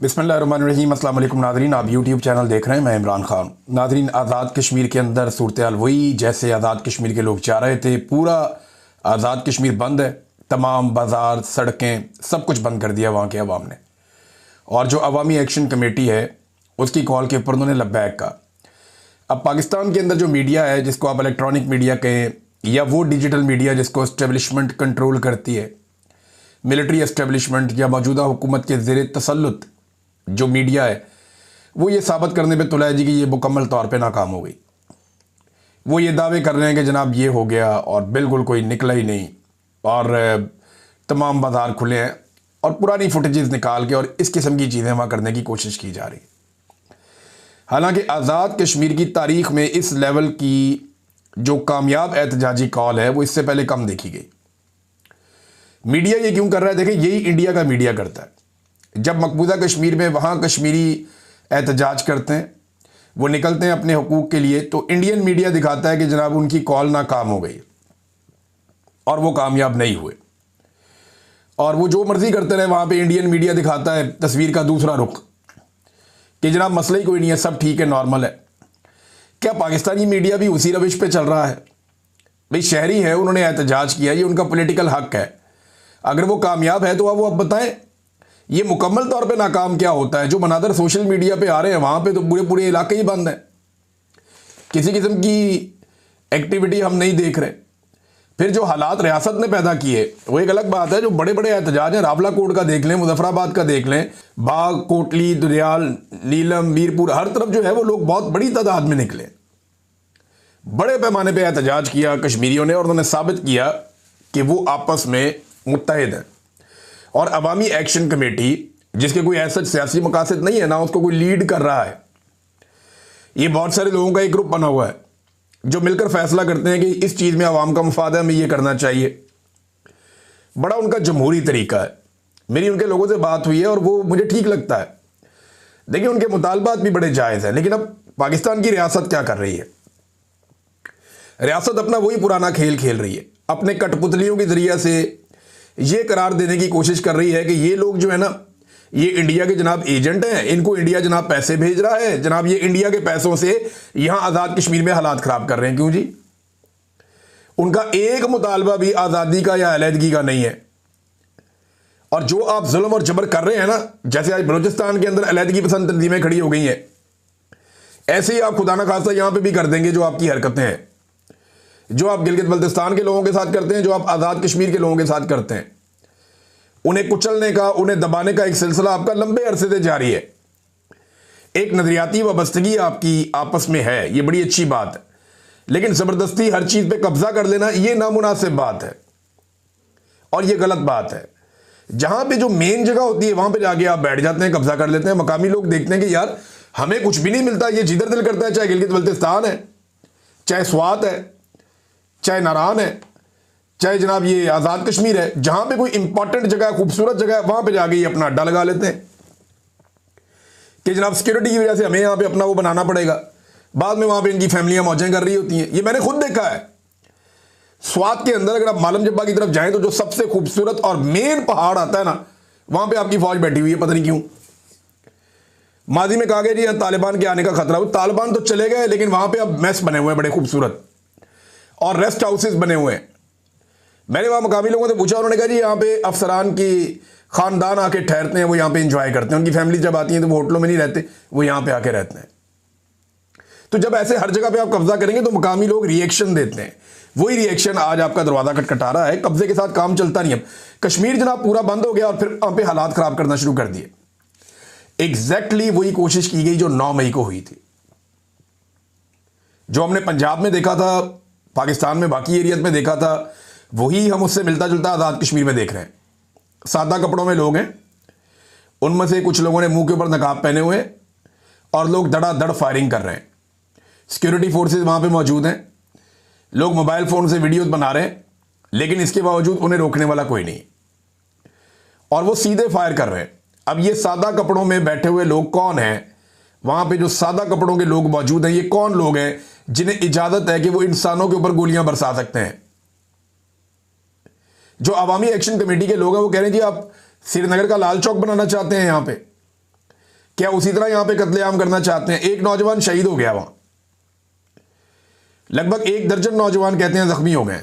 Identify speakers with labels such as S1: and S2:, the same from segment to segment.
S1: बिस्मिल्लाहिर्रहमानिर्रहीम। अस्सलाम वालेकुम नाज़रीन, आप यूट्यूब चैनल देख रहे हैं, मैं इमरान खान। नाज़रीन, आज़ाद कश्मीर के अंदर सूरत हाल वही जैसे आज़ाद कश्मीर के लोग चाह रहे थे। पूरा आज़ाद कश्मीर बंद है, तमाम बाज़ार, सड़कें, सब कुछ बंद कर दिया वहाँ के अवाम ने। और जो अवामी एक्शन कमेटी है उसकी कॉल के ऊपर उन्होंने लब्बैक कहा। अब पाकिस्तान के अंदर जो मीडिया है, जिसको आप इलेक्ट्रॉनिक मीडिया कहें या वो डिजिटल मीडिया जिसको इस्टेब्लिशमेंट कंट्रोल करती है, मिलिट्री इस्टेब्लिशमेंट या मौजूदा हुकूमत के ज़ेर तसल्लुत जो मीडिया है, वो ये साबित करने पे तुला है जी कि ये मुकम्मल तौर पे नाकाम हो गई। वो ये दावे कर रहे हैं कि जनाब ये हो गया और बिल्कुल कोई निकला ही नहीं और तमाम बाज़ार खुले हैं और पुरानी फुटेजेस निकाल के और इस किस्म की चीज़ें वहाँ करने की कोशिश की जा रही। हालांकि आज़ाद कश्मीर की तारीख़ में इस लेवल की जो कामयाब एहतजाजी कॉल है वो इससे पहले कम देखी गई। मीडिया ये क्यों कर रहा है? देखें, यही इंडिया का मीडिया करता है। जब मकबूजा कश्मीर में वहाँ कश्मीरी एहतजाज करते हैं, वो निकलते हैं अपने हुकूक के लिए, तो इंडियन मीडिया दिखाता है कि जनाब उनकी कॉल नाकाम हो गई और वो कामयाब नहीं हुए। और वो जो मर्जी करते रहे, वहाँ पे इंडियन मीडिया दिखाता है तस्वीर का दूसरा रुख कि जनाब मसला ही कोई नहीं है, सब ठीक है, नॉर्मल है। क्या पाकिस्तानी मीडिया भी उसी रविश पे चल रहा है? भाई शहरी है, उन्होंने एहतजाज किया, ये उनका पॉलिटिकल हक है। अगर वो कामयाब है तो अब वो अब बताएं ये मुकम्मल तौर पे नाकाम क्या होता है। जो मनादर सोशल मीडिया पे आ रहे हैं वहाँ पे तो पूरे पूरे इलाके ही बंद है, किसी किस्म की एक्टिविटी हम नहीं देख रहे। फिर जो हालात रियासत ने पैदा किए वो एक अलग बात है। जो बड़े बड़े एहतजाज हैं, रावला कोट का देख लें, मुजफ्फराबाद का देख लें, बाग, कोटली, दुरियाल, नीलम, मीरपुर, हर तरफ जो है वो लोग बहुत बड़ी तादाद में निकले, बड़े पैमाने पर एहतजाज किया कश्मीरियों ने और उन्होंने साबित किया कि वो आपस में मुत्तहिद है। और अवामी एक्शन कमेटी, जिसके कोई ऐसा सियासी मकासद नहीं है, ना उसको कोई लीड कर रहा है, ये बहुत सारे लोगों का एक ग्रुप बना हुआ है जो मिलकर फैसला करते हैं कि इस चीज़ में अवाम का मुफाद है, हमें ये करना चाहिए। बड़ा उनका जमहूरी तरीका है। मेरी उनके लोगों से बात हुई है और वो मुझे ठीक लगता है। देखिए, उनके मुतालबात भी बड़े जायज़ हैं, लेकिन अब पाकिस्तान की रियासत क्या कर रही है? रियासत अपना वही पुराना खेल खेल रही है। अपने कठपुतलियों के जरिए से ये करार देने की कोशिश कर रही है कि ये लोग जो है ना, ये इंडिया के जनाब एजेंट हैं, इनको इंडिया जनाब पैसे भेज रहा है, जनाब ये इंडिया के पैसों से यहां आज़ाद कश्मीर में हालात ख़राब कर रहे हैं। क्यों जी? उनका एक मुतालबा भी आज़ादी का या अलहदगी का नहीं है। और जो आप जुल्म और जबर कर रहे हैं ना, जैसे आज बलूचिस्तान के अंदर अलहदगी पसंद तंजीमें खड़ी हो गई हैं, ऐसे ही आप खुदा ना खास्ता यहां पर भी कर देंगे। जो आपकी हरकतें हैं, जो आप गिलगित बल्तिस्तान के लोगों के साथ करते हैं, जो आप आज़ाद कश्मीर के लोगों के साथ करते हैं, उन्हें कुचलने का, उन्हें दबाने का एक सिलसिला आपका लंबे अरसे से जारी है। एक नजरियाती वाबस्तगी आपकी आपस में है, ये बड़ी अच्छी बात है, लेकिन ज़बरदस्ती हर चीज़ पे कब्जा कर लेना ये नामुनासिब बात है और ये गलत बात है। जहां पे जो मेन जगह होती है वहां पे जाके आप बैठ जाते हैं, कब्जा कर लेते हैं। मकामी लोग देखते हैं कि यार हमें कुछ भी नहीं मिलता, ये जिधर दिल करता है, चाहे गिलगित बल्तिस्तान है, चाहे स्वात है, चाहे नारान है, चाहे जनाब ये आज़ाद कश्मीर है, जहां पे कोई इंपॉर्टेंट जगह, खूबसूरत जगह है, वहां पे जाके ये अपना अड्डा लगा लेते हैं कि जनाब सिक्योरिटी की वजह से हमें यहां पे अपना वो बनाना पड़ेगा। बाद में वहां पे इनकी फैमिलियां मौजें कर रही होती हैं। ये मैंने खुद देखा है। स्वात के अंदर अगर आप मालम जब्बा की तरफ जाएं तो जो सबसे खूबसूरत और मेन पहाड़ आता है ना, वहां पर आपकी फौज बैठी हुई है, पता नहीं क्यों। माजी में कहा गया जी तालिबान के आने का खतरा हो, तालिबान तो चले गए, लेकिन वहां पर अब मेस बने हुए हैं बड़े खूबसूरत और रेस्ट हाउसेस बने हुए हैं। मैंने वहाँ मकामी लोगों से पूछा, उन्होंने कहा जी यहाँ पे अफसरान की ख़ानदान आके ठहरते हैं, वो यहाँ पे इंजॉय करते हैं। उनकी फैमिली जब आती है तो वो होटलों में नहीं रहते, वो यहाँ पे आके रहते हैं। तो जब ऐसे हर जगह पे आप कब्जा करेंगे तो मकामी लोग रिएक्शन देते हैं। वही रिएक्शन आज आपका दरवाज़ा खटखटा रहा है। कब्जे के साथ काम चलता नहीं। अब कश्मीर जनाब पूरा बंद हो गया और फिर वहाँ पे हालात ख़राब करना शुरू कर दिए। एग्जैक्टली वही कोशिश की गई जो 9 मई को हुई थी, जो हमने पंजाब में देखा था, पाकिस्तान में बाकी एरियाज में देखा था, वही हम उससे मिलता जुलता आज़ाद कश्मीर में देख रहे हैं। सादा कपड़ों में लोग हैं, उनमें से कुछ लोगों ने मुंह के ऊपर नकाब पहने हुए और लोग धड़ाधड़ फायरिंग कर रहे हैं। सिक्योरिटी फोर्सेस वहाँ पे मौजूद हैं, लोग मोबाइल फ़ोन से वीडियोस बना रहे हैं, लेकिन इसके बावजूद उन्हें रोकने वाला कोई नहीं और वो सीधे फायर कर रहे हैं। अब ये सादा कपड़ों में बैठे हुए लोग कौन हैं? वहाँ पे जो सादा कपड़ों के लोग मौजूद हैं, ये कौन लोग हैं जिन्हें इजाज़त है कि वो इंसानों के ऊपर गोलियां बरसा सकते हैं? जो अवामी एक्शन कमेटी के लोग हैं वो कह रहे हैं जी आप श्रीनगर का लाल चौक बनाना चाहते हैं यहाँ पे, क्या उसी तरह यहां पे कत्लेआम करना चाहते हैं? एक नौजवान शहीद हो गया वहां, लगभग 1 दर्जन नौजवान कहते हैं जख्मी हो गए,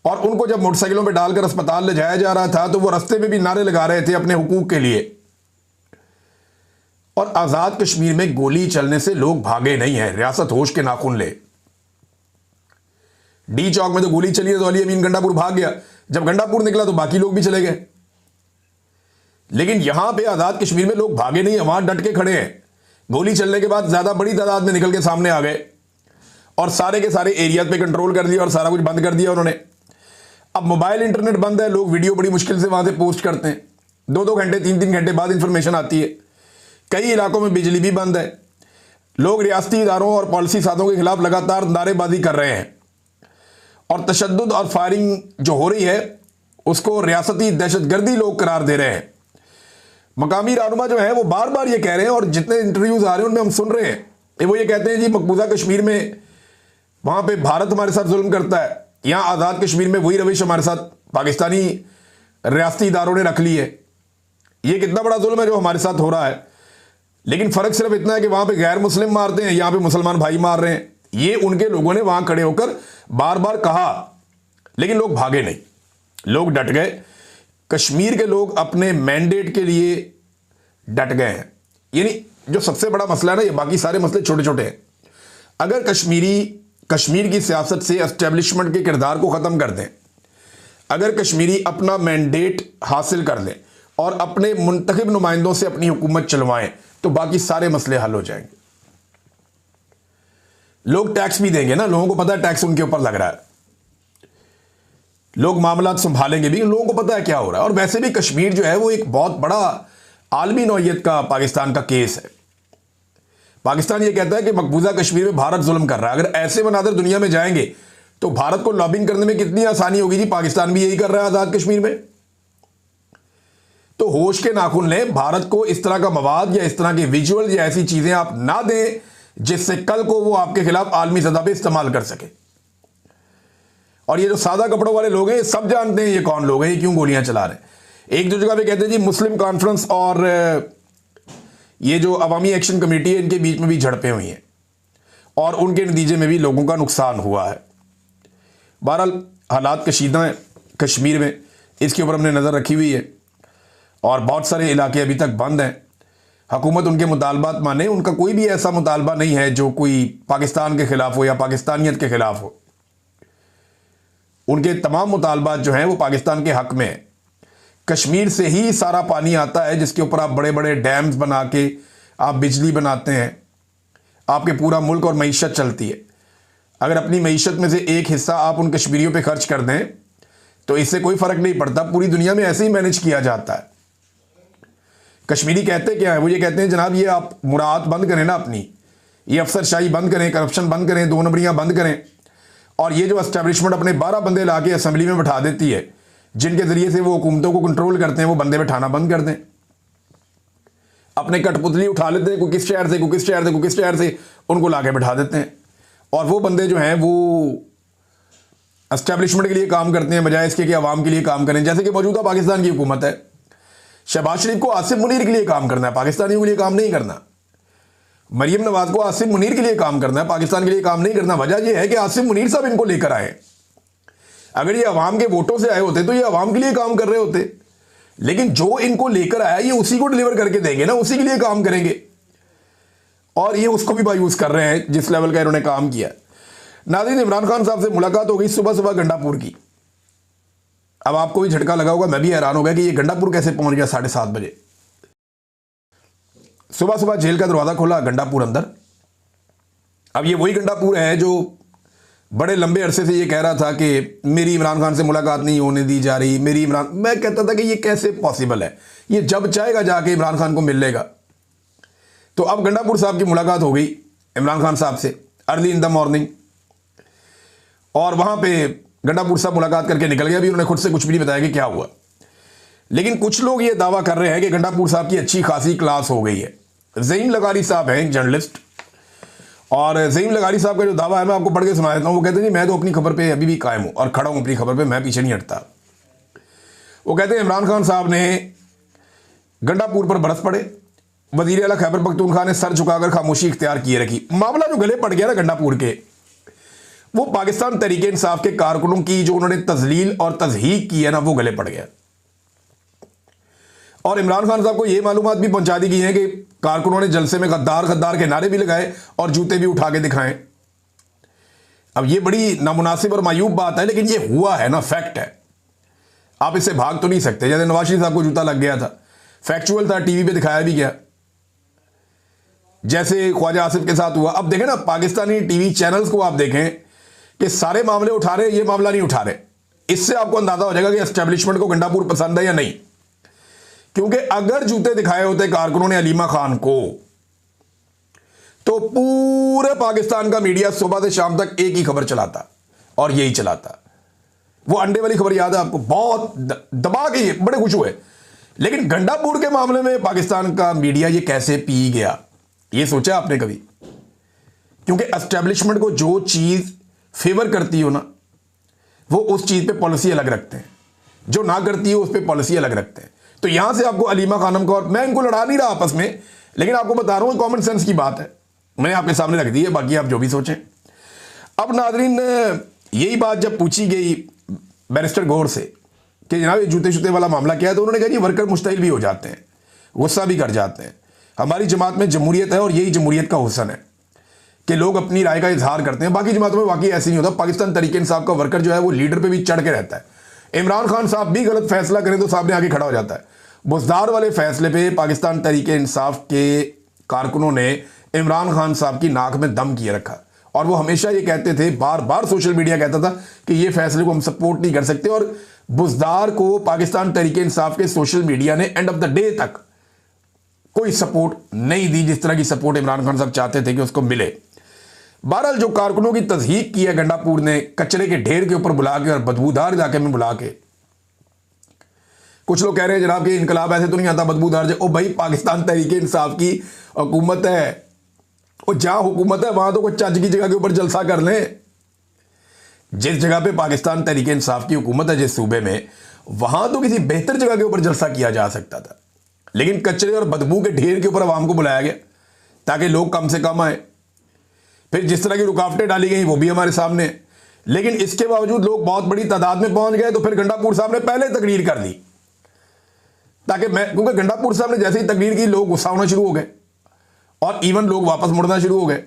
S1: और उनको जब मोटरसाइकिलों पे डालकर अस्पताल ले जाया जा रहा था तो वो रास्ते में भी नारे लगा रहे थे अपने हुकूक के लिए। और आजाद कश्मीर में गोली चलने से लोग भागे नहीं हैं, रियासत होश के नाखून ले। डी चौक में तो गोली चली है तो अली अमीन गंडापुर भाग गया, जब गंडापुर निकला तो बाकी लोग भी चले गए। लेकिन यहां पे आजाद कश्मीर में लोग भागे नहीं है, वहां डट के खड़े हैं। गोली चलने के बाद ज्यादा बड़ी तादाद में निकल के सामने आ गए और सारे के सारे एरिया पे कंट्रोल कर दिया और सारा कुछ बंद कर दिया उन्होंने। अब मोबाइल इंटरनेट बंद है, लोग वीडियो बड़ी मुश्किल से वहां से पोस्ट करते हैं, 2-2 घंटे 3-3 घंटे बाद इंफॉर्मेशन आती है। कई इलाकों में बिजली भी बंद है। लोग रियासती इदारों और पॉलिसी साधों के खिलाफ लगातार नारेबाजी कर रहे हैं और तशद्दुद और फायरिंग जो हो रही है उसको रियासती दहशतगर्दी लोग करार दे रहे हैं। मकामी रहनुमा जो है वो बार बार ये कह रहे हैं और जितने इंटरव्यूज आ रहे हैं उनमें हम सुन रहे हैं, वो ये कहते हैं जी मकबूजा कश्मीर में वहां पे भारत हमारे साथ जुल्म करता है, यहां आज़ाद कश्मीर में वही रविश हमारे साथ पाकिस्तानी रियासती इदारों ने रख ली है। ये कितना बड़ा जुल्म है जो हमारे साथ हो रहा है। लेकिन फर्क सिर्फ इतना है कि वहां पे गैर मुस्लिम मारते हैं, यहां पे मुसलमान भाई मार रहे हैं। ये उनके लोगों ने वहां खड़े होकर बार बार कहा, लेकिन लोग भागे नहीं, लोग डट गए। कश्मीर के लोग अपने मैंडेट के लिए डट गए हैं। यानी जो सबसे बड़ा मसला है ना, ये बाकी सारे मसले छोटे छोटे हैं। अगर कश्मीर की सियासत से एस्टेब्लिशमेंट के किरदार को ख़त्म कर दें, अगर कश्मीरी अपना मैंडेट हासिल कर लें और अपने मुंतखब नुमाइंदों से अपनी हुकूमत चलवाएं तो बाकी सारे मसले हल हो जाएंगे। लोग टैक्स भी देंगे ना, लोगों को पता है टैक्स उनके ऊपर लग रहा है, लोग मामला संभालेंगे भी, लोगों को पता है क्या हो रहा है। और वैसे भी कश्मीर जो है वो एक बहुत बड़ा आलमी नौइयत का पाकिस्तान का केस है। पाकिस्तान ये कहता है कि मकबूजा कश्मीर में भारत जुल्म कर रहा है। अगर ऐसे मनादर दुनिया में जाएंगे तो भारत को लॉबिंग करने में कितनी आसानी होगी जी, पाकिस्तान भी यही कर रहा है आजाद कश्मीर में। तो होश के नाखून लें, भारत को इस तरह का मवाद या इस तरह के विजुअल या ऐसी चीजें आप ना दें जिससे कल को वो आपके खिलाफ आलमी सतह पे इस्तेमाल कर सके। और ये जो सादा कपड़ों वाले लोग हैं ये सब जानते हैं ये कौन लोग हैं, ये क्यों गोलियां चला रहे हैं। एक दो जगह पे कहते हैं जी मुस्लिम कॉन्फ्रेंस और ये जो अवामी एक्शन कमेटी है इनके बीच में भी झड़पें हुई हैं और उनके नतीजे में भी लोगों का नुकसान हुआ है। बहरहाल हालात कशीदा हैं कश्मीर में, इसके ऊपर हमने नज़र रखी हुई है और बहुत सारे इलाके अभी तक बंद हैं। हुकूमत उनके मुतालबात माने, उनका कोई भी ऐसा मुतालबा नहीं है जो कोई पाकिस्तान के खिलाफ हो या पाकिस्तानियत के खिलाफ हो। उनके तमाम मुतालबात जो हैं वो पाकिस्तान के हक में है। कश्मीर से ही सारा पानी आता है जिसके ऊपर आप बड़े बड़े डैम्स बना के आप बिजली बनाते हैं, आपके पूरा मुल्क और मईशत चलती है। अगर अपनी मईशत में से एक हिस्सा आप उन कश्मीरियों पे खर्च कर दें तो इससे कोई फ़र्क नहीं पड़ता, पूरी दुनिया में ऐसे ही मैनेज किया जाता है। कश्मीरी कहते क्या है, वो ये कहते हैं जनाब ये आप मुराद बंद करें ना अपनी, ये अफसरशाही बंद करें, करप्शन बंद करें, 2 नंबरियाँ बंद करें। और ये जो एस्टेब्लिशमेंट अपने 12 बंदे ला के असेंबली में बैठा देती है जिनके ज़रिए से वो हुकूमतों को कंट्रोल करते हैं, वो बंदे बैठाना बंद कर दें। अपने कठपुतली उठा लेते हैं, कोई किस शहर से, कोई किस शहर से, कोई किस शहर से, उनको ला के बैठा देते हैं। और वो बंदे जो हैं वो एस्टेब्लिशमेंट के लिए काम करते हैं बजाय इसके कि अवाम के लिए काम करें। जैसे कि मौजूदा पाकिस्तान की हुकूमत है, शहबाज शरीफ को आसिफ मुनीर के लिए काम करना है, पाकिस्तानियों के लिए काम नहीं करना। मरियम नवाज को आसिफ मुनीर के लिए काम करना है, पाकिस्तान के लिए काम नहीं करना। वजह यह है कि आसिफ मुनीर साहब इनको लेकर आए। अगर ये अवाम के वोटों से आए होते तो ये अवाम के लिए काम कर रहे होते, लेकिन जो इनको लेकर आया ये उसी को डिलीवर करके देंगे ना, उसी के लिए काम करेंगे। और ये उसको भी मायूस कर रहे हैं जिस लेवल का इन्होंने काम किया। नाज़रीन, इमरान खान साहब से मुलाकात हो गई सुबह सुबह गंडापुर की। अब आपको भी झटका लगा होगा, मैं भी हैरान हो गया कि ये गंडापुर कैसे पहुंच गया 7:30 बजे। सुबह सुबह जेल का दरवाजा खोला, गंडापुर अंदर। अब ये वही गंडापुर है जो बड़े लंबे अरसे से ये कह रहा था कि मेरी इमरान खान से मुलाकात नहीं होने दी जा रही, मेरी इमरान, मैं कहता था कि ये कैसे पॉसिबल है, ये जब चाहेगा जाके इमरान खान को मिल लेगा। तो अब गंडापुर साहब की मुलाकात हो गई इमरान खान साहब से अर्ली इन द मॉर्निंग, और वहां पे गंडापुर साहब मुलाकात करके निकल गया। अभी उन्होंने खुद से कुछ भी नहीं बताया कि क्या हुआ, लेकिन कुछ लोग ये दावा कर रहे हैं कि गंडापुर साहब की अच्छी खासी क्लास हो गई है। ज़हीम लगारी साहब हैं एक जर्नलिस्ट, और ज़हीम लगारी साहब का जो दावा है मैं आपको पढ़ के सुना देता हूँ। वो कहते हैं जी मैं तो अपनी खबर पे अभी भी कायम हूँ और खड़ा हूँ अपनी खबर पे, मैं पीछे नहीं हटता। वो कहते हैं इमरान खान साहब ने गंडापुर पर बरस पड़े, वजीर आला खैबर पख्तूनख्वा ने सर झुकाकर खामोशी इख्तियार किए रखी। मामला जो गले पड़ गया ना गंडापुर के, वो पाकिस्तान तहरीक इंसाफ के कारकुनों की जो उन्होंने तजलील और तजहीक की है ना, वो गले पड़ गया। और इमरान खान साहब को ये मालूमात भी पहुंचा दी गई है कि कारकुनों ने जलसे में गद्दार गद्दार के नारे भी लगाए और जूते भी उठा के दिखाएं। अब ये बड़ी नामुनासिब और मायूब बात है, लेकिन ये हुआ है ना, फैक्ट है, आप इससे भाग तो नहीं सकते। जैसे नवाज शरीफ साहब को जूता लग गया था, फैक्चुअल था, टीवी पे दिखाया भी गया, जैसे ख्वाजा आसिफ के साथ हुआ। अब देखें ना, पाकिस्तानी टीवी चैनल्स को आप देखें कि सारे मामले उठा रहे, ये मामला नहीं उठा रहे। इससे आपको अंदाजा हो जाएगा कि एस्टेब्लिशमेंट को गंडापुर पसंद है या नहीं। क्योंकि अगर जूते दिखाए होते कारकुनों ने अलीमा खान को, तो पूरे पाकिस्तान का मीडिया सुबह से शाम तक एक ही खबर चलाता और यही चलाता। वो अंडे वाली खबर याद है आपको, बहुत दबा के ये बड़े खुश हुए। लेकिन गंडापुर के मामले में पाकिस्तान का मीडिया ये कैसे पी गया, ये सोचा आपने कभी? क्योंकि एस्टेब्लिशमेंट को जो चीज फेवर करती हो ना, वो उस चीज पे पॉलिसी अलग रखते हैं, जो ना करती है उस पर पॉलिसी अलग रखते हैं। तो यहां से आपको अलीमा खानम को, और मैं इनको लड़ा नहीं रहा आपस में, लेकिन आपको बता रहा हूं कॉमन सेंस की बात है, मैंने आपके सामने रख दी है, बाकी आप जो भी सोचें। अब नाजरीन, यही बात जब पूछी गई बैरिस्टर गौर से कि जनाब ये जूते शूते वाला मामला क्या है, तो उन्होंने कहा जी वर्कर मुश्तइल भी हो जाते हैं, गुस्सा भी कर जाते हैं। हमारी जमात में जमहूरियत है और यही जमहूरियत का हुस्न है कि लोग अपनी राय का इजहार करते हैं। बाकी जमातों में वाकई ऐसे नहीं होता। पाकिस्तान तहरीक इंसाफ का वर्कर जो है वो लीडर पे भी चढ़ के रहता है। इमरान खान साहब भी गलत फैसला करें तो साहब ने आगे खड़ा हो जाता है। बुज़दार वाले फैसले पे पाकिस्तान तहरीक इंसाफ के कारकुनों ने इमरान खान साहब की नाक में दम किए रखा, और वो हमेशा ये कहते थे, बार बार सोशल मीडिया कहता था कि ये फैसले को हम सपोर्ट नहीं कर सकते। और बुज़दार को पाकिस्तान तहरीक इंसाफ के सोशल मीडिया ने एंड ऑफ द डे तक कोई सपोर्ट नहीं दी, जिस तरह की सपोर्ट इमरान खान साहब चाहते थे कि उसको मिले। बहरहाल जो कारकुनों की तज़हीक की है गंडापुर ने, कचरे के ढेर के ऊपर बुला के और बदबूदार इलाके में बुला के, कुछ लोग कह रहे हैं जनाब कि इनकलाब ऐसे तो नहीं आता बदबूदार। ओ भाई, पाकिस्तान तहरीक इंसाफ की हुकूमत है, और जहां हुकूमत है वहां तो कोई चज की जगह के ऊपर जलसा कर लें। जिस जगह पे पाकिस्तान तहरीक इंसाफ की हुकूमत है, जिस सूबे में, वहां तो किसी बेहतर जगह के ऊपर जलसा किया जा सकता था। लेकिन कचरे और बदबू के ढेर के ऊपर आवाम को बुलाया गया ताकि लोग कम से कम आए। फिर जिस तरह की रुकावटें डाली गई वो भी हमारे सामने, लेकिन इसके बावजूद लोग बहुत बड़ी तादाद में पहुंच गए। तो फिर गंडापुर साहब ने पहले तकरीर कर दी, ताकि क्योंकि गंडापुर साहब ने जैसे ही तकरीर की लोग गुस्सा होना शुरू हो गए और इवन लोग वापस मुड़ना शुरू हो गए।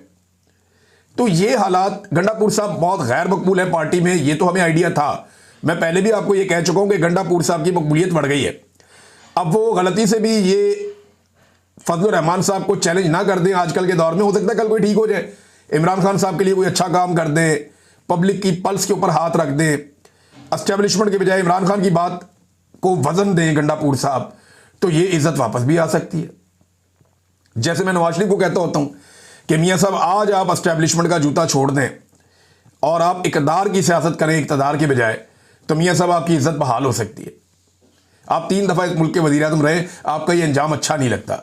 S1: तो ये हालात, गंडापुर साहब बहुत गैर मकबूल है पार्टी में, ये तो हमें आइडिया था। मैं पहले भी आपको ये कह चुका हूं कि गंडापुर साहब की मकबूलियत बढ़ गई है। अब वो गलती से भी ये फजलुर रहमान साहब को चैलेंज ना कर दें आजकल के दौर में, हो सकता है कल कोई ठीक हो जाए, इमरान खान साहब के लिए कोई अच्छा काम कर दें, पब्लिक की पल्स के ऊपर हाथ रख दें, एस्टेब्लिशमेंट के बजाय इमरान खान की बात को वजन दें गंडापुर साहब, तो ये इज्जत वापस भी आ सकती है। जैसे मैं नवाज शरीफ को कहता होता हूं कि मियां साहब आज आप एस्टेब्लिशमेंट का जूता छोड़ दें और आप इक़्तिदार की सियासत करें इक़्तिदार के बजाय, तो मियां साहब आपकी इज्जत बहाल हो सकती है। आप 3 दफा इस मुल्क के वज़ीर आज़म रहे, आपका ये अंजाम अच्छा नहीं लगता।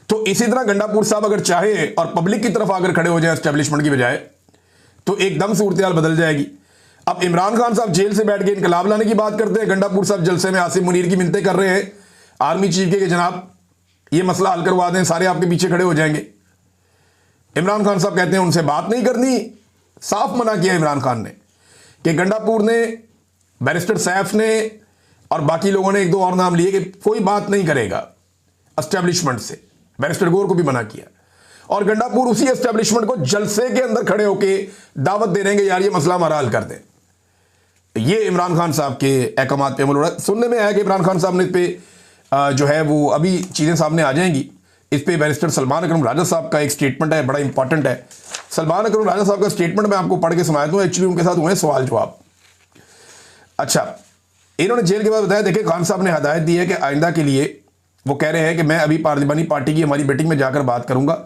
S1: तो इसी तरह गंडापुर साहब अगर चाहे और पब्लिक की तरफ आकर खड़े हो जाए एस्टेब्लिशमेंट की बजाय, तो एकदम सूरत हाल बदल जाएगी। अब इमरान खान साहब जेल से बैठ के इनकलाब लाने की बात करते हैं, गंडापुर साहब जलसे में आसिफ मुनीर की मिन्नतें कर रहे हैं आर्मी चीफ के कि जनाब ये मसला हल करवा दें, सारे आपके पीछे खड़े हो जाएंगे। इमरान खान साहब कहते हैं उनसे बात नहीं करनी। साफ मना किया इमरान खान ने कि गंडापुर ने, बैरिस्टर सैफ ने और बाकी लोगों ने 1-2 और नाम लिए कि कोई बात नहीं करेगा एस्टेब्लिशमेंट से। बैरिस्टर गौर को भी मना किया, और गंडापुर उसी एस्टेब्लिशमेंट को जलसे के अंदर खड़े होकर दावत दे रहे हैं कि यार ये मसला हमारा हल कर दें। ये इमरान खान साहब के अहकामात पे अमल हो रहा है। सुनने में आया कि इमरान खान साहब ने इस पे जो है वो अभी चीज़ें सामने आ जाएंगी, इस पे बैरिस्टर सलमान अकरम राजा साहब का एक स्टेटमेंट है, बड़ा इंपॉर्टेंट है। सलमान अकरम राजा साहब का स्टेटमेंट मैं आपको पढ़ के सुनाया दूं, एक्चुअली उनके साथ हुए सवाल जवाब। अच्छा, इन्होंने जेल के बाद बताया, देखिए खान साहब ने हदायत दी है कि आइंदा के लिए, वो कह रहे हैं कि मैं अभी पार्लिमानी पार्टी की हमारी मीटिंग में जाकर बात करूंगा,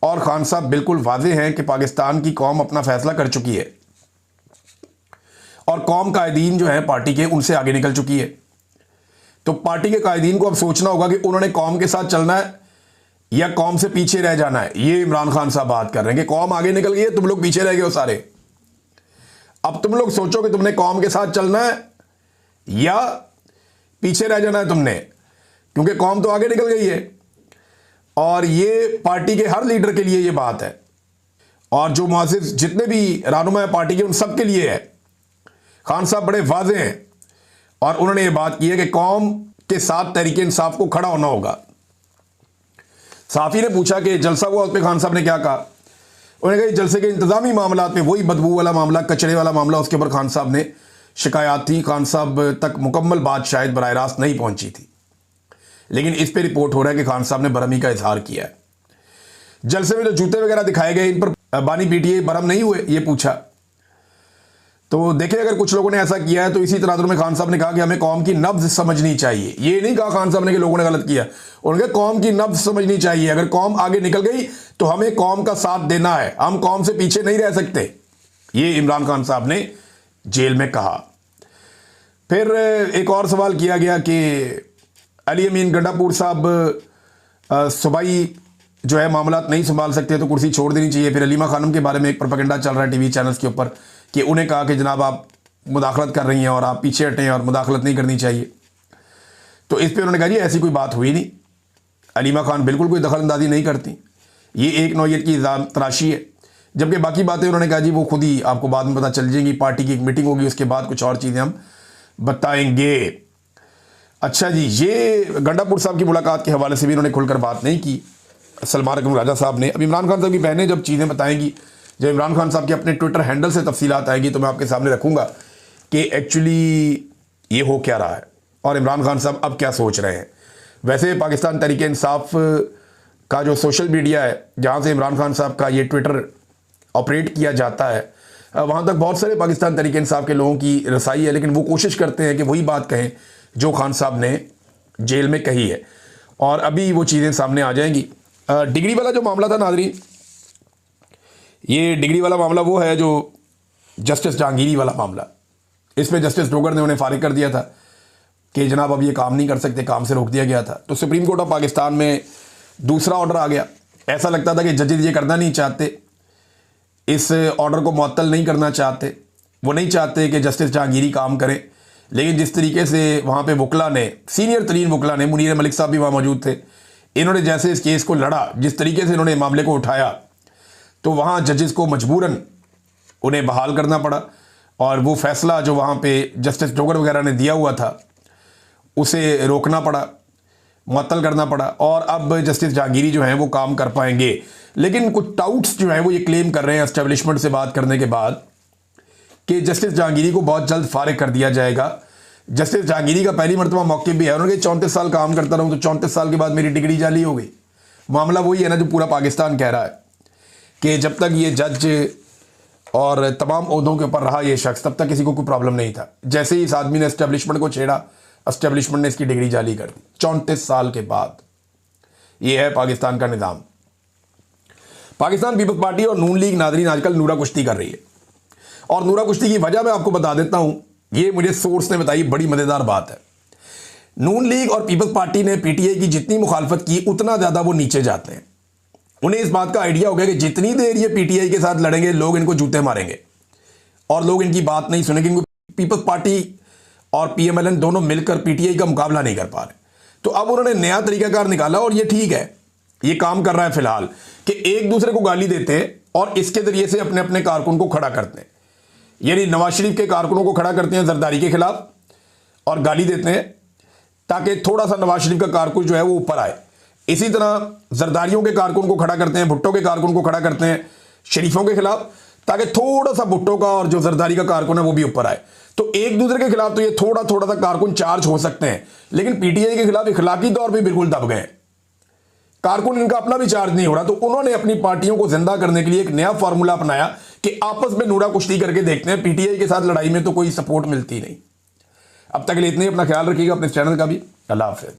S1: और खान साहब बिल्कुल वाज़ेह हैं कि पाकिस्तान की कौम अपना फैसला कर चुकी है और कौम कायदीन जो है पार्टी के, उनसे आगे निकल चुकी है। तो पार्टी के कायदीन को अब सोचना होगा कि उन्होंने कौम के साथ चलना है या कौम से पीछे रह जाना है। ये इमरान खान साहब बात कर रहे हैं कि कौम आगे निकल गई है, तुम लोग पीछे रह गए हो सारे। अब तुम लोग सोचो कि तुमने कौम के साथ चलना है या पीछे रह जाना है तुमने, क्योंकि कौम तो आगे निकल गई है। और ये पार्टी के हर लीडर के लिए ये बात है, और जो मुआज़िज़ जितने भी रहनुमा है पार्टी के, उन सब के लिए है। खान साहब बड़े वाज़ेह हैं और उन्होंने ये बात की है कि कौम के साथ तहरीक इंसाफ को खड़ा होना होगा। साफ़ी ने पूछा कि जलसा हुआ, उस पर खान साहब ने क्या कहा। उन्होंने कहा जलसे के इंतज़ामी मामलात में वही बदबू वाला मामला, कचरे वाला मामला, उसके ऊपर खान साहब ने शिकायत थी। खान साहब तक मुकम्मल बात शायद बराह रास्त नहीं पहुंची थी, लेकिन इस पर रिपोर्ट हो रहा है कि खान साहब ने बरहमी का इजहार किया है। जलसे में जो जूते वगैरह दिखाए गए, इन पर बानी पीटीआई बरहम नहीं हुए, ये पूछा। तो देखिए, अगर कुछ लोगों ने ऐसा किया है तो इसी तनाजुर में खान साहब ने कहा कि हमें कौम की नब्ज समझनी चाहिए। ये नहीं कहा खान साहब ने कि लोगों ने गलत किया, उन्होंने कहा कौम की नब्ज समझनी चाहिए। अगर कौम आगे निकल गई तो हमें कौम का साथ देना है, हम कौम से पीछे नहीं रह सकते। ये इमरान खान साहब ने जेल में कहा। फिर एक और सवाल किया गया कि अली अमीन गंडापुर साहब सूबाई जो है मामलात नहीं संभाल सकते तो कुर्सी छोड़ देनी चाहिए। फिर अलीमा खानम के बारे में एक प्रोपेगेंडा चल रहा है टीवी चैनल्स के ऊपर कि उन्हें कहा कि जनाब आप मुदाखलत कर रही हैं और आप पीछे हटें और मुदाखलत नहीं करनी चाहिए। तो इस पर उन्होंने कहा जी ऐसी कोई बात हुई नहीं, अलीमा खान बिल्कुल कोई दखल अंदाजी नहीं करती, ये एक नौयत की इल्ज़ाम तराशी है। जबकि बाकी बातें उन्होंने कहा जी वो खुद ही आपको बाद में पता चल जाएंगी, पार्टी की एक मीटिंग होगी, उसके बाद कुछ और चीज़ें हम बताएंगे। अच्छा जी, ये गंडापुर साहब की मुलाकात के हवाले से भी इन्होंने खुलकर बात नहीं की सलमान अकरम राजा साहब ने। अब इमरान खान साहब की बहनें जब चीज़ें बताएंगी, जब इमरान खान साहब के अपने ट्विटर हैंडल से तफसीलात आएगी, तो मैं आपके सामने रखूँगा कि एक्चुअली ये हो क्या रहा है और इमरान खान साहब अब क्या सोच रहे हैं। वैसे पाकिस्तान तहरीक इंसाफ का जो सोशल मीडिया है, जहाँ से इमरान खान साहब का ये ट्विटर ऑपरेट किया जाता है, वहाँ तक बहुत सारे पाकिस्तान तहरीक इंसाफ के लोगों की रसाई है, लेकिन वो कोशिश करते हैं कि वही बात कहें जो खान साहब ने जेल में कही है, और अभी वो चीज़ें सामने आ जाएंगी। डिग्री वाला जो मामला था नाज़रीन, ये डिग्री वाला मामला वो है जो जस्टिस जहांगीरी वाला मामला। इसमें जस्टिस डोगर ने उन्हें फारिग कर दिया था कि जनाब अब ये काम नहीं कर सकते, काम से रोक दिया गया था। तो सुप्रीम कोर्ट ऑफ पाकिस्तान में दूसरा ऑर्डर आ गया। ऐसा लगता था कि जजेज ये करना नहीं चाहते, इस ऑर्डर को मुअत्तल नहीं करना चाहते, वो नहीं चाहते कि जस्टिस जहांगीरी काम करें। लेकिन जिस तरीके से वहाँ पे वकला ने, सीनियर तरीन वकला ने, मुनीर मलिक साहब भी वहाँ मौजूद थे, इन्होंने जैसे इस केस को लड़ा, जिस तरीके से इन्होंने मामले को उठाया, तो वहाँ जजेस को मजबूरन उन्हें बहाल करना पड़ा, और वो फैसला जो वहाँ पे जस्टिस डोगर वगैरह ने दिया हुआ था उसे रोकना पड़ा, मुअत्तल करना पड़ा, और अब जस्टिस जहांगीरी जो हैं वो काम कर पाएंगे। लेकिन कुछ टाउट्स जो हैं वो ये क्लेम कर रहे हैं एस्टेब्लिशमेंट से बात करने के बाद कि जस्टिस जहांगीरी को बहुत जल्द फारिग कर दिया जाएगा। जस्टिस जहांगीरी का पहली मरतबा मौके भी है, उन्होंने 34 साल काम करता रहूँ तो 34 साल के बाद मेरी डिग्री जाली हो गई। मामला वही है ना जो पूरा पाकिस्तान कह रहा है कि जब तक ये जज और तमाम ओहदों के ऊपर रहा ये शख्स, तब तक किसी को कोई प्रॉब्लम नहीं था। जैसे ही इस आदमी ने एस्टेब्लिशमेंट को छेड़ा, एस्टेब्लिशमेंट ने इसकी डिग्री जाली कर दी 34 साल के बाद। ये है पाकिस्तान का निज़ाम। पाकिस्तान पीपल्स पार्टी और नून लीग नाज़रीन आजकल नूरा कुश्ती कर रही है, और नूरा कुश्ती की वजह मैं आपको बता देता हूं। ये मुझे सोर्स ने बताई, बड़ी मज़ेदार बात है। नून लीग और पीपल्स पार्टी ने पीटीआई की जितनी मुखालफत की, उतना ज़्यादा वो नीचे जाते हैं। उन्हें इस बात का आइडिया हो गया कि जितनी देर ये पीटीआई के साथ लड़ेंगे, लोग इनको जूते मारेंगे और लोग इनकी बात नहीं सुनेंगे, क्योंकि पीपल्स पार्टी और पीएमएलएन दोनों मिलकर पीटीआई का मुकाबला नहीं कर पा रहे। तो अब उन्होंने नया तरीकाकार निकाला, और ये ठीक है, ये काम कर रहा है फिलहाल, कि एक दूसरे को गाली देते हैं और इसके जरिए से अपने अपने कारकुन को खड़ा करते हैं। यानी नवाज शरीफ के कारकुनों को खड़ा करते हैं जरदारी के खिलाफ और गाली देते हैं, ताकि थोड़ा सा नवाज शरीफ का कारकुन जो है वो ऊपर आए। इसी तरह जरदारियों के कारकुन को खड़ा करते हैं, भुट्टो के कारकुन को खड़ा करते हैं शरीफों के खिलाफ, ताकि थोड़ा सा भुट्टो का और जो जरदारी का कारकुन है वो भी ऊपर आए। तो एक दूसरे के खिलाफ तो ये थोड़ा थोड़ा सा कारकुन चार्ज हो सकते हैं, लेकिन पीटीआई के खिलाफ इखलाकी तौर पर बिल्कुल दब गए। कारकुन इनका अपना भी चार्ज नहीं हो रहा, तो उन्होंने अपनी पार्टियों को जिंदा करने के लिए एक नया फार्मूला अपनाया कि आपस में नूरा कुश्ती करके देखते हैं। पीटीआई के साथ लड़ाई में तो कोई सपोर्ट मिलती नहीं। अब तक के लिए इतने, अपना ख्याल रखिएगा, अपने चैनल का भी। अल्लाह हाफ़िज़।